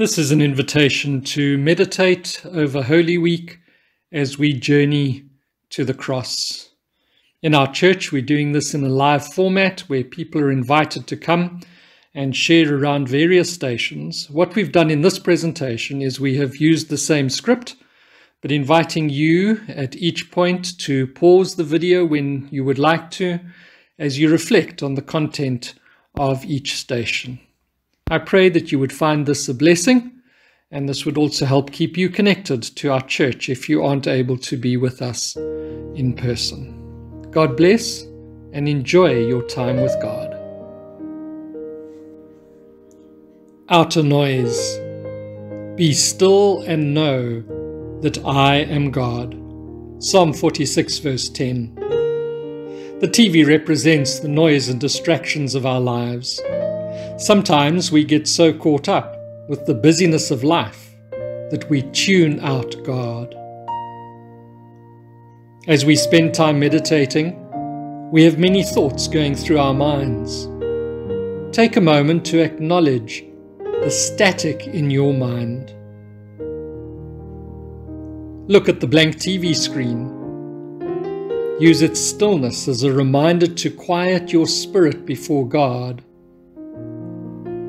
This is an invitation to meditate over Holy Week as we journey to the cross. In our church, we're doing this in a live format where people are invited to come and share around various stations. What we've done in this presentation is we have used the same script, but inviting you at each point to pause the video when you would like to, as you reflect on the content of each station. I pray that you would find this a blessing, and this would also help keep you connected to our church if you aren't able to be with us in person. God bless and enjoy your time with God. Outer noise. Be still and know that I am God. Psalm 46 verse 10. The TV represents the noise and distractions of our lives. Sometimes we get so caught up with the busyness of life that we tune out God. As we spend time meditating, we have many thoughts going through our minds. Take a moment to acknowledge the static in your mind. Look at the blank TV screen. Use its stillness as a reminder to quiet your spirit before God.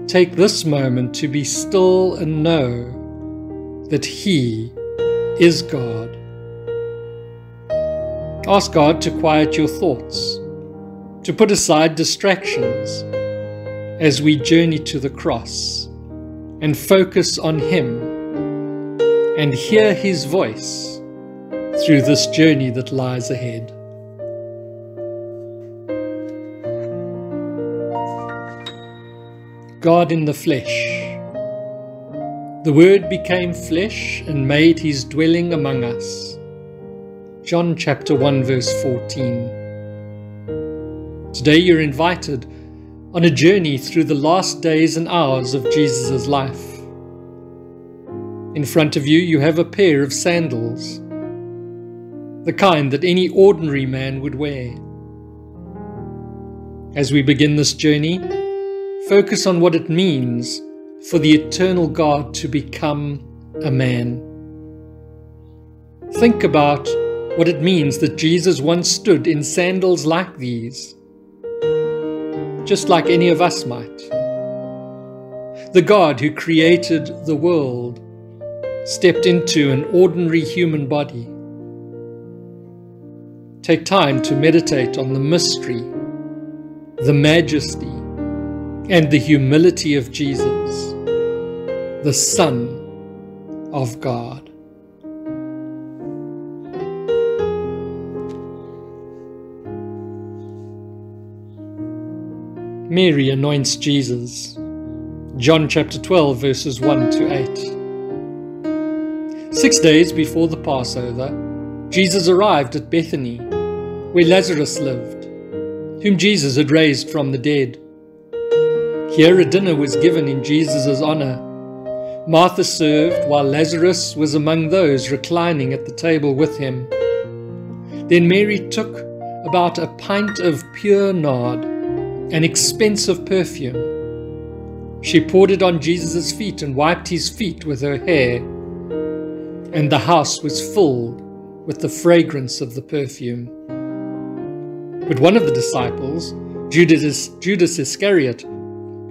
Take this moment to be still and know that He is God. Ask God to quiet your thoughts, to put aside distractions as we journey to the cross and focus on Him and hear His voice through this journey that lies ahead. God in the flesh. The Word became flesh and made His dwelling among us. John chapter 1 verse 14. Today you're invited on a journey through the last days and hours of Jesus' life. In front of you, you have a pair of sandals, the kind that any ordinary man would wear. As we begin this journey, focus on what it means for the eternal God to become a man. Think about what it means that Jesus once stood in sandals like these, just like any of us might. The God who created the world stepped into an ordinary human body. Take time to meditate on the mystery, the majesty, and the humility of Jesus, the Son of God. Mary anoints Jesus. John chapter 12 verses 1 to 8. 6 days before the Passover, Jesus arrived at Bethany, where Lazarus lived, whom Jesus had raised from the dead. Here a dinner was given in Jesus' honor. Martha served while Lazarus was among those reclining at the table with him. Then Mary took about a pint of pure nard, an expensive perfume. She poured it on Jesus' feet and wiped his feet with her hair, and the house was filled with the fragrance of the perfume. But one of the disciples, Judas Iscariot,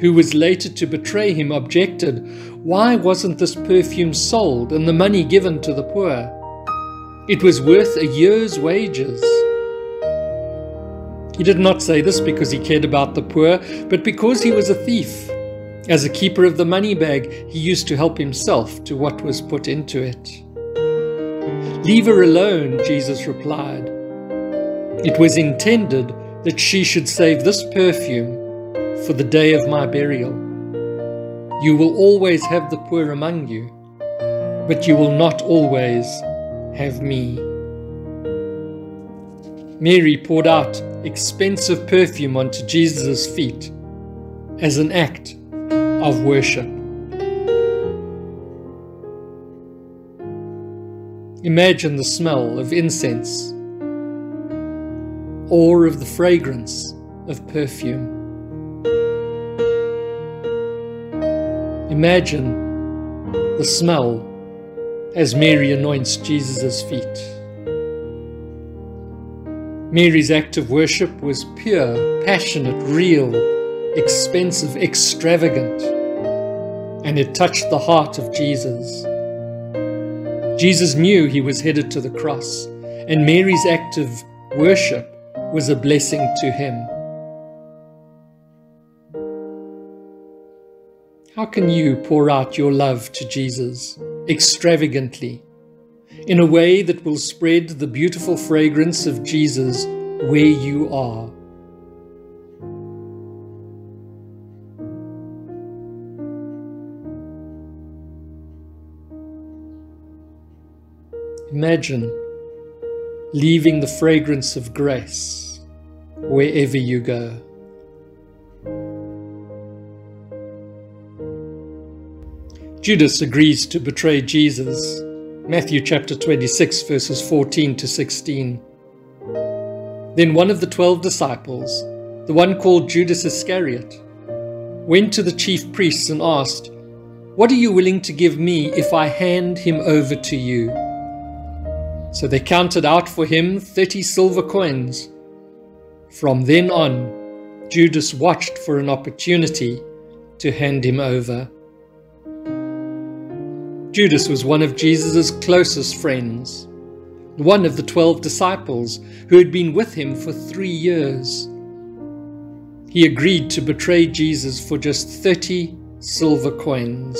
who was later to betray him, objected, "Why wasn't this perfume sold and the money given to the poor? It was worth a year's wages." He did not say this because he cared about the poor, but because he was a thief. As a keeper of the money bag, he used to help himself to what was put into it. "Leave her alone," Jesus replied. "It was intended that she should save this perfume for the day of my burial. You will always have the poor among you, but you will not always have me." Mary poured out expensive perfume onto Jesus' feet as an act of worship. Imagine the smell of incense or of the fragrance of perfume. Imagine the smell, as Mary anoints Jesus' feet. Mary's act of worship was pure, passionate, real, expensive, extravagant, and it touched the heart of Jesus. Jesus knew he was headed to the cross, and Mary's act of worship was a blessing to him. How can you pour out your love to Jesus extravagantly, in a way that will spread the beautiful fragrance of Jesus where you are? Imagine leaving the fragrance of grace wherever you go. Judas agrees to betray Jesus. Matthew chapter 26, verses 14 to 16. Then one of the 12 disciples, the one called Judas Iscariot, went to the chief priests and asked, "What are you willing to give me if I hand him over to you?" So they counted out for him 30 silver coins. From then on, Judas watched for an opportunity to hand him over. Judas was one of Jesus' closest friends, one of the 12 disciples who had been with him for 3 years. He agreed to betray Jesus for just 30 silver coins.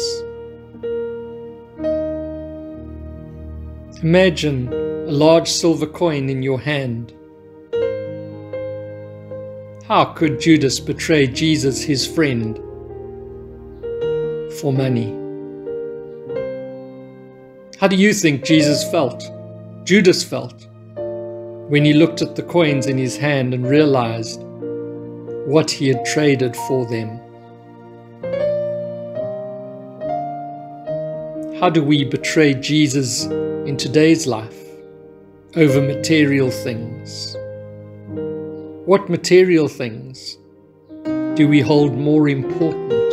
Imagine a large silver coin in your hand. How could Judas betray Jesus, his friend, for money? How do you think Judas felt, when he looked at the coins in his hand and realized what he had traded for them? How do we betray Jesus in today's life over material things? What material things do we hold more important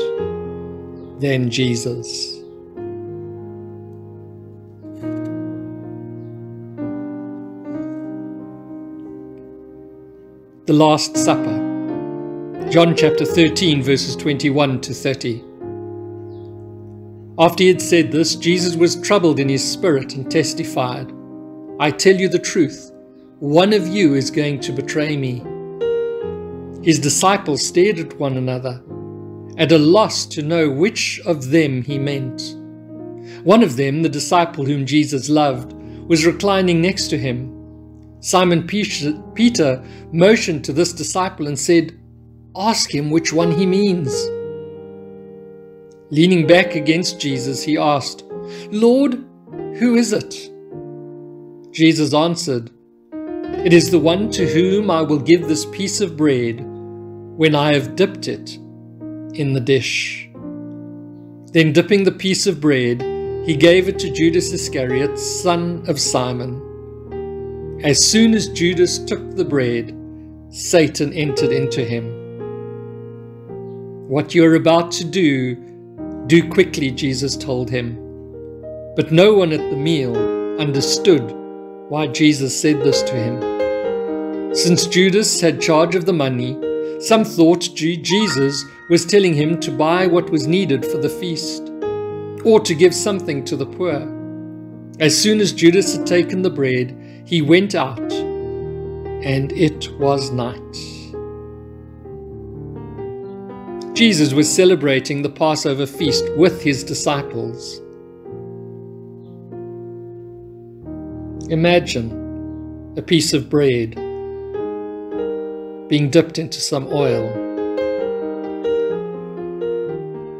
than Jesus? The Last Supper, John chapter 13, verses 21 to 30. After he had said this, Jesus was troubled in his spirit and testified, "I tell you the truth, one of you is going to betray me." His disciples stared at one another, at a loss to know which of them he meant. One of them, the disciple whom Jesus loved, was reclining next to him. Simon Peter motioned to this disciple and said, "Ask him which one he means." Leaning back against Jesus, he asked, "Lord, who is it?" Jesus answered, "It is the one to whom I will give this piece of bread when I have dipped it in the dish." Then dipping the piece of bread, he gave it to Judas Iscariot, son of Simon. As soon as Judas took the bread, Satan entered into him. "What you are about to do quickly," Jesus told him. But no one at the meal understood why Jesus said this to him. Since Judas had charge of the money, some thought Jesus was telling him to buy what was needed for the feast, or to give something to the poor. As soon as Judas had taken the bread, he went out, and it was night. Jesus was celebrating the Passover feast with his disciples. Imagine a piece of bread being dipped into some oil.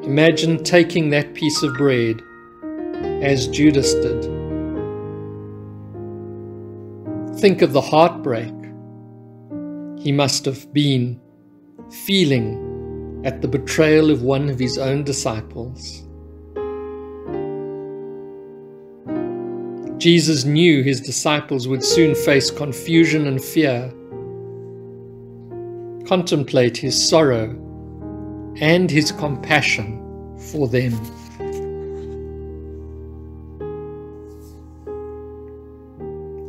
Imagine taking that piece of bread as Judas did. Think of the heartbreak he must have been feeling at the betrayal of one of his own disciples. Jesus knew his disciples would soon face confusion and fear. Contemplate his sorrow and his compassion for them.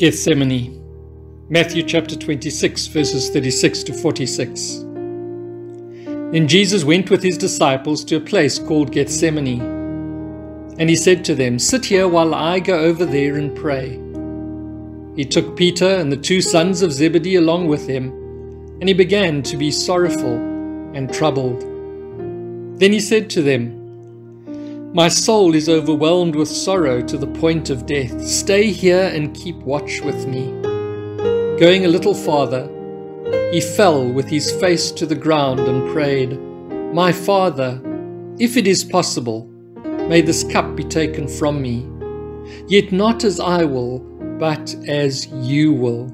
Gethsemane. Matthew chapter 26, verses 36 to 46. Then Jesus went with his disciples to a place called Gethsemane, and he said to them, "Sit here while I go over there and pray." He took Peter and the two sons of Zebedee along with him, and he began to be sorrowful and troubled. Then he said to them, "My soul is overwhelmed with sorrow to the point of death. Stay here and keep watch with me." Going a little farther, he fell with his face to the ground and prayed, "My Father, if it is possible, may this cup be taken from me. Yet not as I will, but as you will."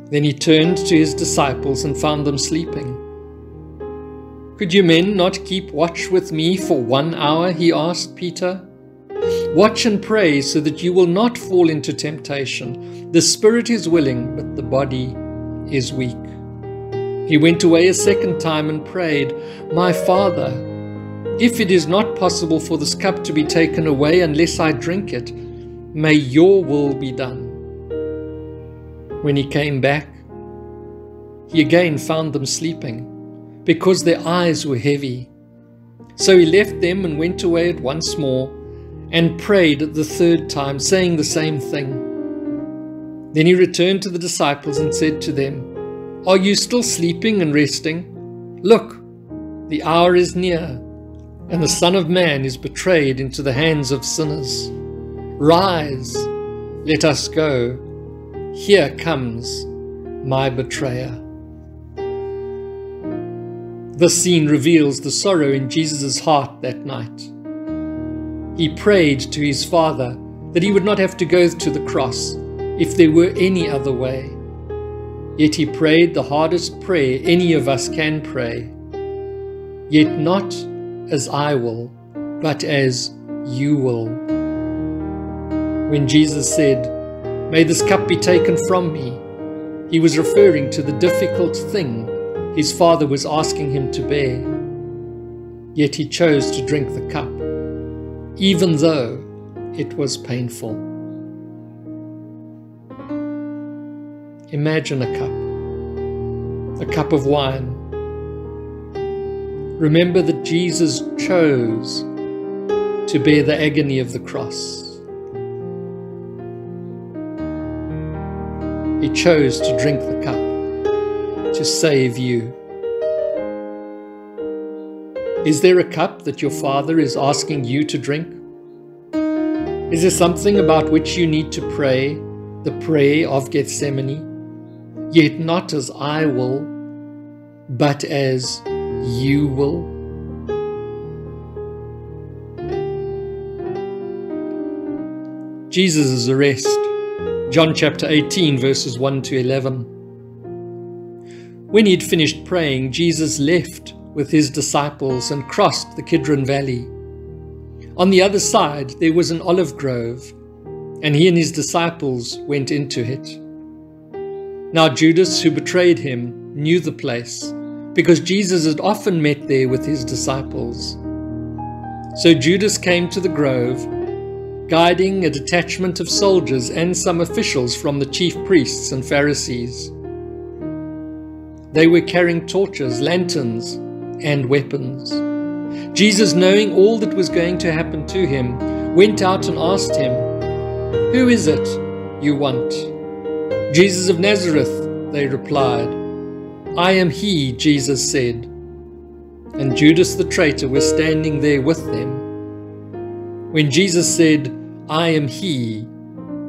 Then he turned to his disciples and found them sleeping. "Could you men not keep watch with me for 1 hour?" he asked Peter. "Watch and pray so that you will not fall into temptation. The spirit is willing, but the body is weak." He went away a second time and prayed, "My Father, if it is not possible for this cup to be taken away unless I drink it, may your will be done." When he came back, he again found them sleeping, because their eyes were heavy. So he left them and went away once more, and prayed the third time, saying the same thing. Then he returned to the disciples and said to them, "Are you still sleeping and resting? Look, the hour is near, and the Son of Man is betrayed into the hands of sinners. Rise, let us go. Here comes my betrayer." This scene reveals the sorrow in Jesus' heart that night. He prayed to his Father that he would not have to go to the cross if there were any other way. Yet he prayed the hardest prayer any of us can pray. "Yet not as I will, but as you will." When Jesus said, "May this cup be taken from me," he was referring to the difficult thing his Father was asking him to bear. Yet he chose to drink the cup, even though it was painful. Imagine a cup of wine. Remember that Jesus chose to bear the agony of the cross. He chose to drink the cup to save you. Is there a cup that your Father is asking you to drink? Is there something about which you need to pray the prayer of Gethsemane? "Yet not as I will, but as you will." Jesus' arrest. John chapter 18, verses 1 to 11. When he had finished praying, Jesus left with his disciples and crossed the Kidron Valley. On the other side there was an olive grove, and he and his disciples went into it. Now Judas, who betrayed him, knew the place, because Jesus had often met there with his disciples. So Judas came to the grove, guiding a detachment of soldiers and some officials from the chief priests and Pharisees. They were carrying torches, lanterns, and weapons. Jesus, knowing all that was going to happen to him, went out and asked him, "Who is it you want?" "Jesus of Nazareth," they replied. "I am he," Jesus said. And Judas the traitor was standing there with them. When Jesus said, "I am he,"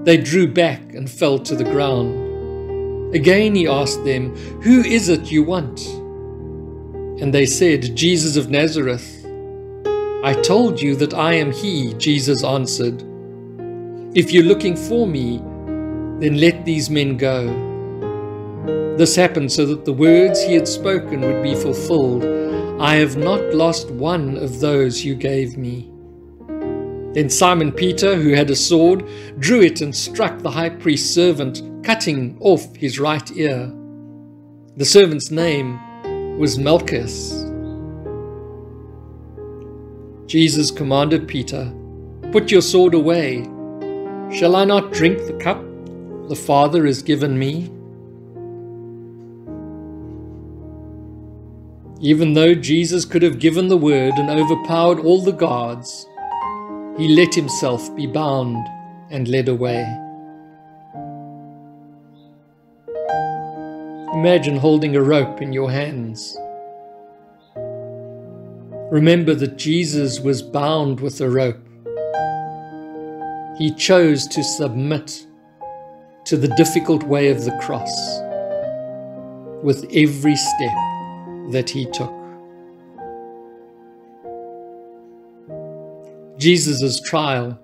they drew back and fell to the ground. Again he asked them, "Who is it you want?" And they said, "Jesus of Nazareth." "I told you that I am he," Jesus answered. "If you're looking for me, then let these men go." This happened so that the words he had spoken would be fulfilled, "I have not lost one of those you gave me." Then Simon Peter, who had a sword, drew it and struck the high priest's servant, cutting off his right ear. The servant's name was Malchus. Jesus commanded Peter, "Put your sword away. Shall I not drink the cup the Father has given me?" Even though Jesus could have given the word and overpowered all the guards, he let himself be bound and led away. Imagine holding a rope in your hands. Remember that Jesus was bound with a rope. He chose to submit to the difficult way of the cross with every step that he took. Jesus' trial.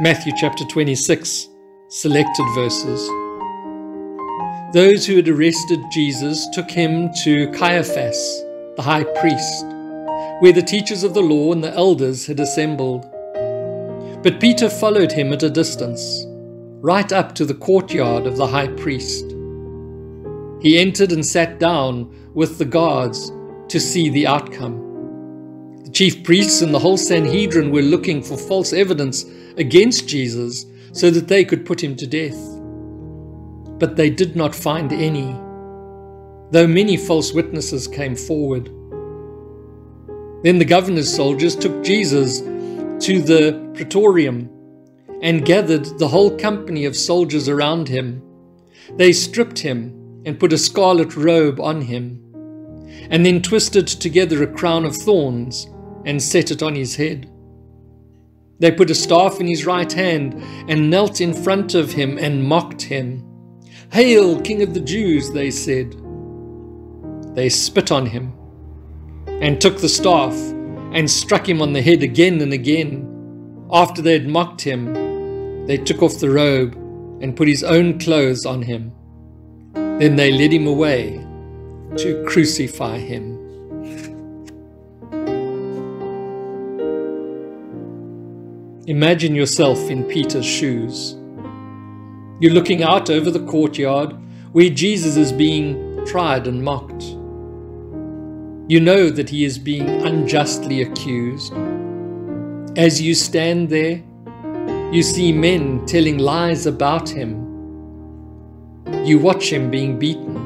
Matthew chapter 26, selected verses. Those who had arrested Jesus took him to Caiaphas, the high priest, where the teachers of the law and the elders had assembled. But Peter followed him at a distance, right up to the courtyard of the high priest. He entered and sat down with the guards to see the outcome. The chief priests and the whole Sanhedrin were looking for false evidence against Jesus so that they could put him to death. But they did not find any, though many false witnesses came forward. Then the governor's soldiers took Jesus to the praetorium and gathered the whole company of soldiers around him. They stripped him and put a scarlet robe on him, and then twisted together a crown of thorns and set it on his head. They put a staff in his right hand and knelt in front of him and mocked him. "Hail, King of the Jews," they said. They spit on him and took the staff and struck him on the head again and again. After they had mocked him, they took off the robe and put his own clothes on him. Then they led him away to crucify him. Imagine yourself in Peter's shoes. You're looking out over the courtyard where Jesus is being tried and mocked. You know that he is being unjustly accused. As you stand there, you see men telling lies about him. You watch him being beaten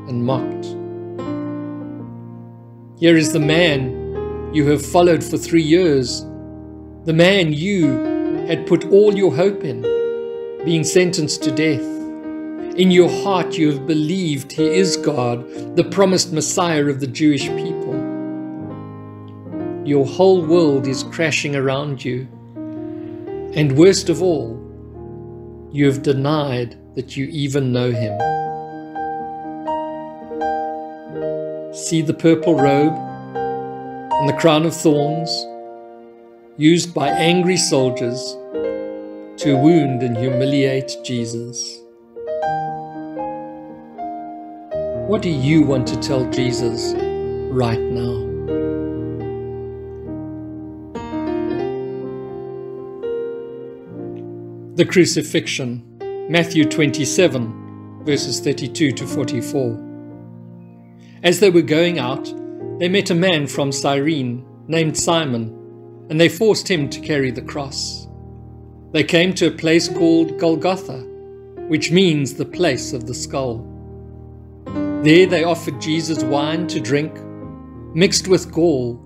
and mocked. Here is the man you have followed for 3 years, the man you had put all your hope in, being sentenced to death. In your heart you have believed he is God, the promised Messiah of the Jewish people. Your whole world is crashing around you. And worst of all, you have denied that you even know him. See the purple robe and the crown of thorns used by angry soldiers to wound and humiliate Jesus. What do you want to tell Jesus right now? The crucifixion, Matthew 27, verses 32 to 44. As they were going out, they met a man from Cyrene named Simon, and they forced him to carry the cross. They came to a place called Golgotha, which means the place of the skull. There they offered Jesus wine to drink, mixed with gall.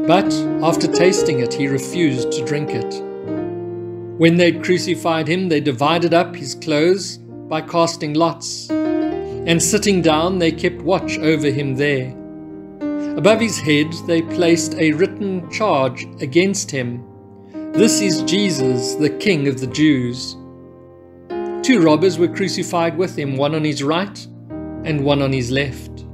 But after tasting it, he refused to drink it. When they'd crucified him, they divided up his clothes by casting lots, and sitting down, they kept watch over him there. Above his head, they placed a written charge against him. "This is Jesus, the King of the Jews." 2 robbers were crucified with him, one on his right and one on his left.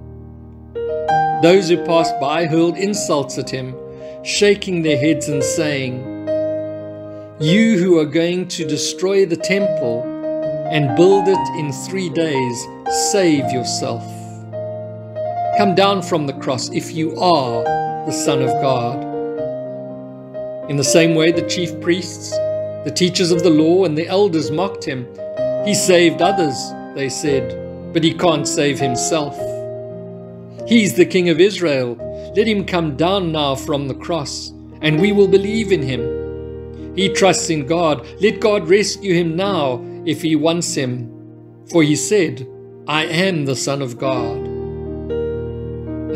Those who passed by hurled insults at him, shaking their heads and saying, "You who are going to destroy the temple and build it in 3 days, save yourself. Come down from the cross if you are the Son of God." In the same way, the chief priests, the teachers of the law, and the elders mocked him. "He saved others," they said, "but he can't save himself. He's the King of Israel. Let him come down now from the cross, and we will believe in him. He trusts in God. Let God rescue him now if he wants him. For he said, I am the Son of God.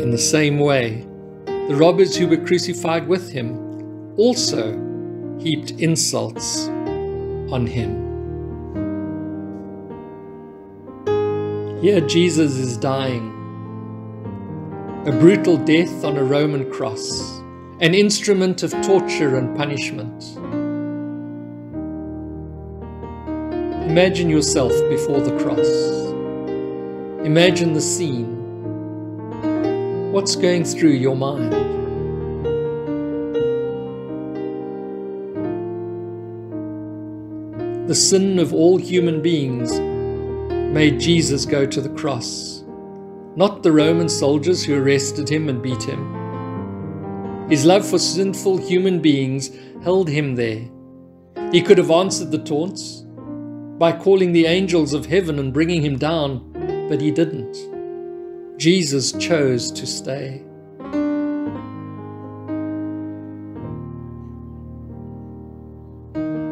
In the same way, the robbers who were crucified with him also heaped insults on him. Here Jesus is dying, a brutal death on a Roman cross, an instrument of torture and punishment. Imagine yourself before the cross. Imagine the scene. What's going through your mind? The sin of all human beings made Jesus go to the cross, not the Roman soldiers who arrested him and beat him. His love for sinful human beings held him there. He could have answered the taunts by calling the angels of heaven and bringing him down, but he didn't. Jesus chose to stay.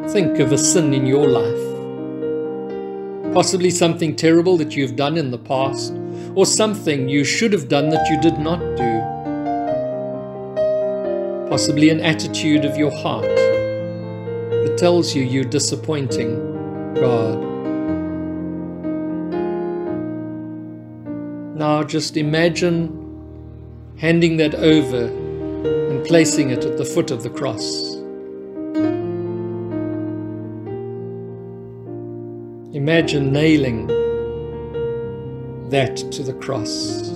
Think of a sin in your life. Possibly something terrible that you've done in the past, or something you should have done that you did not do. Possibly an attitude of your heart that tells you you're disappointing God. Now just imagine handing that over and placing it at the foot of the cross. Imagine nailing that to the cross.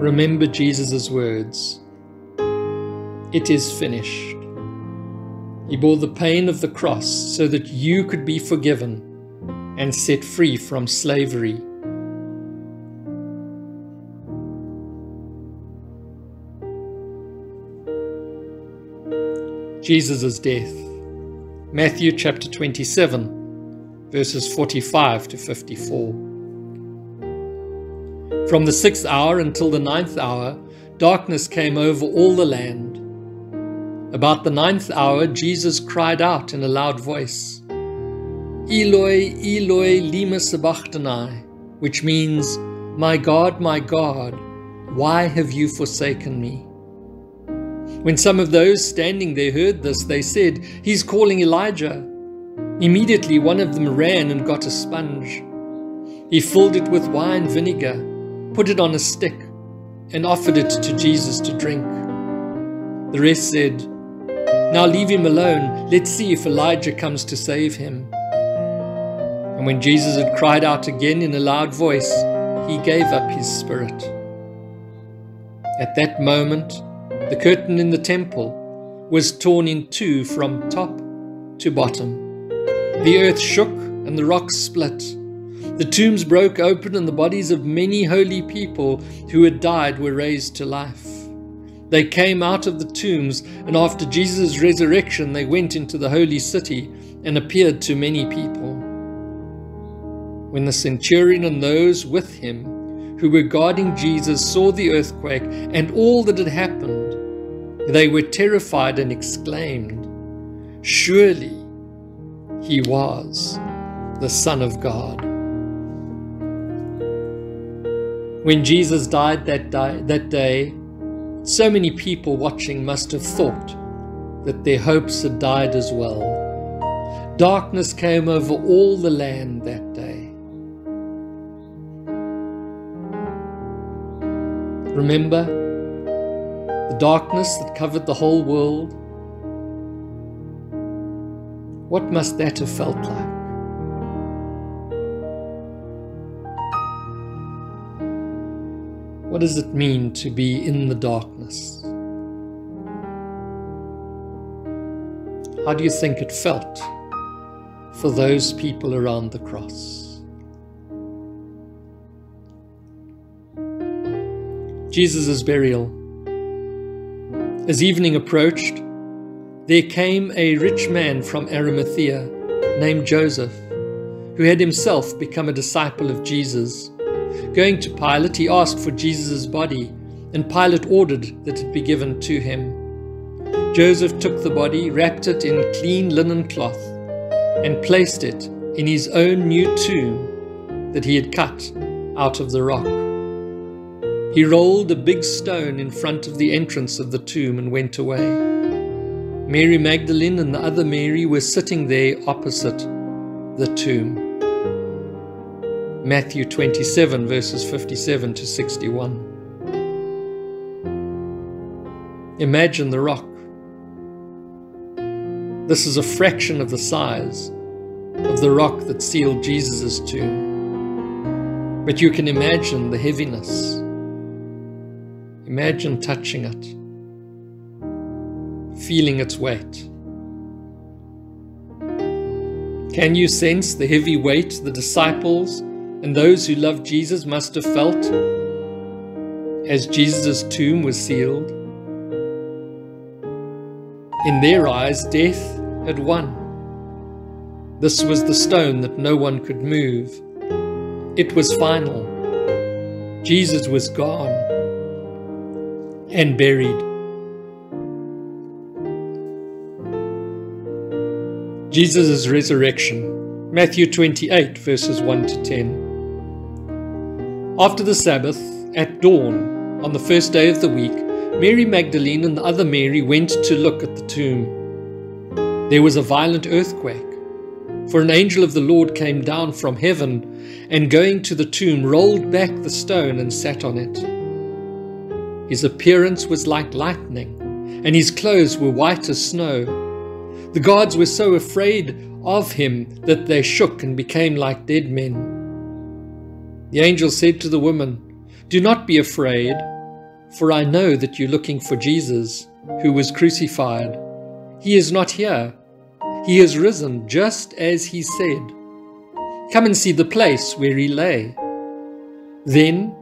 Remember Jesus' words. It is finished. He bore the pain of the cross so that you could be forgiven and set free from slavery. Jesus' death. Matthew chapter 27, verses 45 to 54. From the 6th hour until the 9th hour, darkness came over all the land. About the 9th hour, Jesus cried out in a loud voice, Eloi, Eloi, lema sabachthani, which means, my God, why have you forsaken me? When some of those standing there heard this, they said, He's calling Elijah. Immediately one of them ran and got a sponge. He filled it with wine vinegar, put it on a stick, and offered it to Jesus to drink. The rest said, Now leave him alone. Let's see if Elijah comes to save him. And when Jesus had cried out again in a loud voice, he gave up his spirit. At that moment, the curtain in the temple was torn in two from top to bottom. The earth shook and the rocks split. The tombs broke open and the bodies of many holy people who had died were raised to life. They came out of the tombs, and after Jesus' resurrection they went into the holy city and appeared to many people. When the centurion and those with him who were guarding Jesus saw the earthquake and all that had happened, they were terrified and exclaimed, Surely he was the Son of God. When Jesus died that day, so many people watching must have thought that their hopes had died as well. Darkness came over all the land that day. Remember the darkness that covered the whole world? What must that have felt like? What does it mean to be in the darkness? How do you think it felt for those people around the cross? Jesus' burial. As evening approached, there came a rich man from Arimathea named Joseph, who had himself become a disciple of Jesus. Going to Pilate, he asked for Jesus' body, and Pilate ordered that it be given to him. Joseph took the body, wrapped it in clean linen cloth, and placed it in his own new tomb that he had cut out of the rock. He rolled a big stone in front of the entrance of the tomb and went away. Mary Magdalene and the other Mary were sitting there opposite the tomb. Matthew 27 verses 57 to 61. Imagine the rock. This is a fraction of the size of the rock that sealed Jesus' tomb. But you can imagine the heaviness. Imagine touching it, feeling its weight. Can you sense the heavy weight the disciples and those who loved Jesus must have felt as Jesus' tomb was sealed? In their eyes, death had won. This was the stone that no one could move. It was final. Jesus was gone and buried. Jesus' resurrection. Matthew 28 verses 1 to 10. After the Sabbath, at dawn, on the first day of the week, Mary Magdalene and the other Mary went to look at the tomb. There was a violent earthquake, for an angel of the Lord came down from heaven, and going to the tomb, rolled back the stone and sat on it. His appearance was like lightning, and his clothes were white as snow. The guards were so afraid of him that they shook and became like dead men. The angel said to the woman, "Do not be afraid, for I know that you're looking for Jesus, who was crucified. He is not here. He has risen, just as he said. Come and see the place where he lay. Then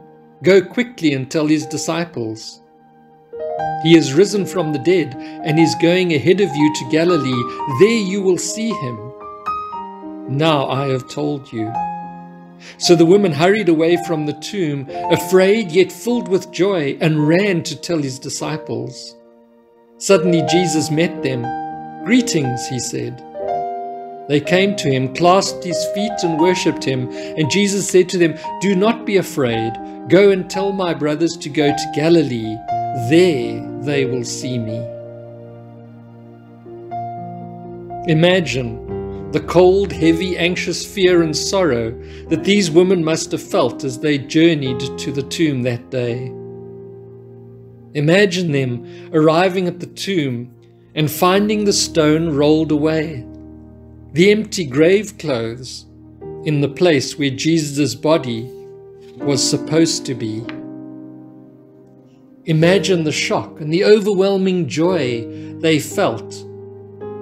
go quickly and tell his disciples. He is risen from the dead and is going ahead of you to Galilee. There you will see him. Now I have told you." So the woman hurried away from the tomb, afraid yet filled with joy, and ran to tell his disciples. Suddenly Jesus met them. "Greetings," he said. They came to him, clasped his feet, and worshipped him. And Jesus said to them, "Do not be afraid. Go and tell my brothers to go to Galilee. There they will see me." Imagine the cold, heavy, anxious fear and sorrow that these women must have felt as they journeyed to the tomb that day. Imagine them arriving at the tomb and finding the stone rolled away, the empty grave clothes in the place where Jesus' body was supposed to be. Imagine the shock and the overwhelming joy they felt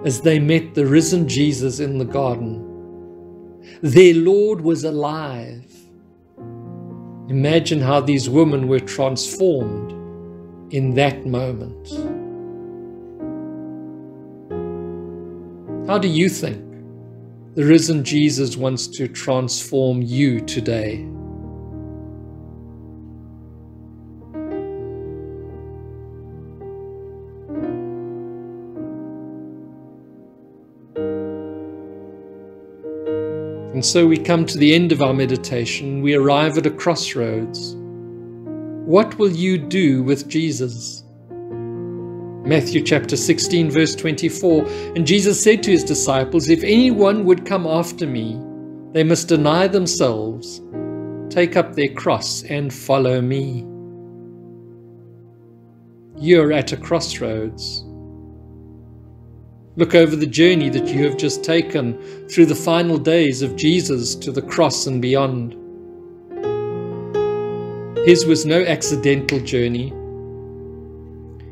as they met the risen Jesus in the garden. Their Lord was alive. Imagine how these women were transformed in that moment. How do you think the risen Jesus wants to transform you today? And so we come to the end of our meditation. We arrive at a crossroads. What will you do with Jesus? Matthew chapter 16 verse 24. And Jesus said to his disciples, "If anyone would come after me, they must deny themselves, take up their cross and follow me." You're at a crossroads. Look over the journey that you have just taken through the final days of Jesus to the cross and beyond. His was no accidental journey.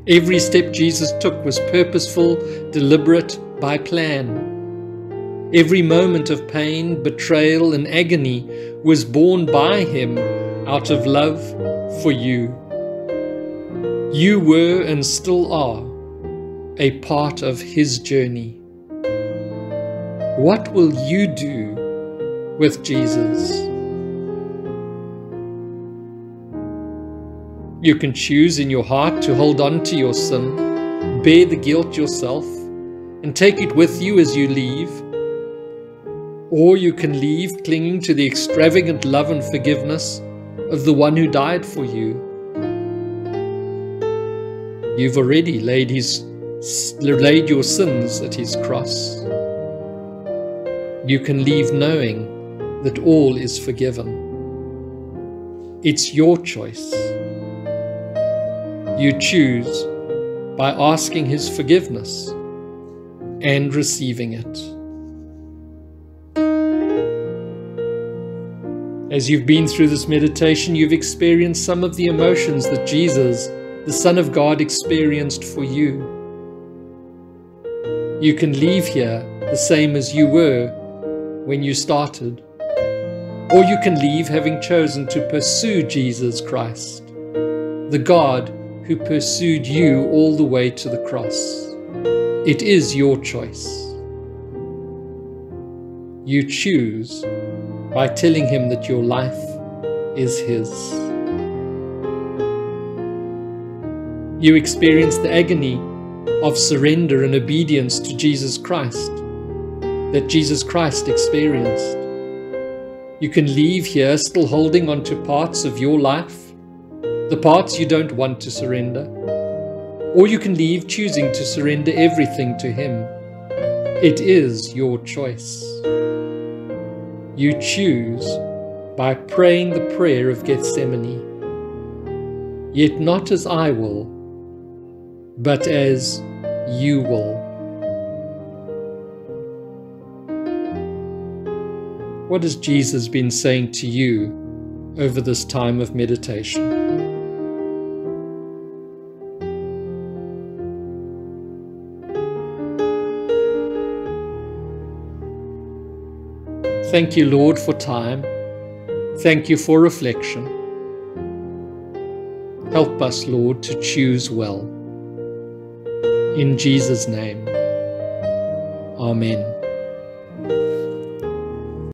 Every step Jesus took was purposeful, deliberate, by plan. Every moment of pain, betrayal, and agony was borne by him out of love for you. You were and still are a part of his journey. What will you do with Jesus? You can choose in your heart to hold on to your sin, bear the guilt yourself, and take it with you as you leave. Or you can leave clinging to the extravagant love and forgiveness of the one who died for you. You've already laid your sins at his cross. You can leave knowing that all is forgiven. It's your choice. You choose by asking his forgiveness and receiving it. As you've been through this meditation, you've experienced some of the emotions that Jesus, the Son of God, experienced for you. You can leave here the same as you were when you started, or you can leave having chosen to pursue Jesus Christ, the God who pursued you all the way to the cross. It is your choice. You choose by telling him that your life is his. You experience the agony of surrender and obedience to Jesus Christ that Jesus Christ experienced. You can leave here still holding on to parts of your life, the parts you don't want to surrender, or you can leave choosing to surrender everything to him. It is your choice. You choose by praying the prayer of Gethsemane. Yet not as I will, but as you will. What has Jesus been saying to you over this time of meditation? Thank you, Lord, for time. Thank you for reflection. Help us, Lord, to choose well. In Jesus' name, Amen.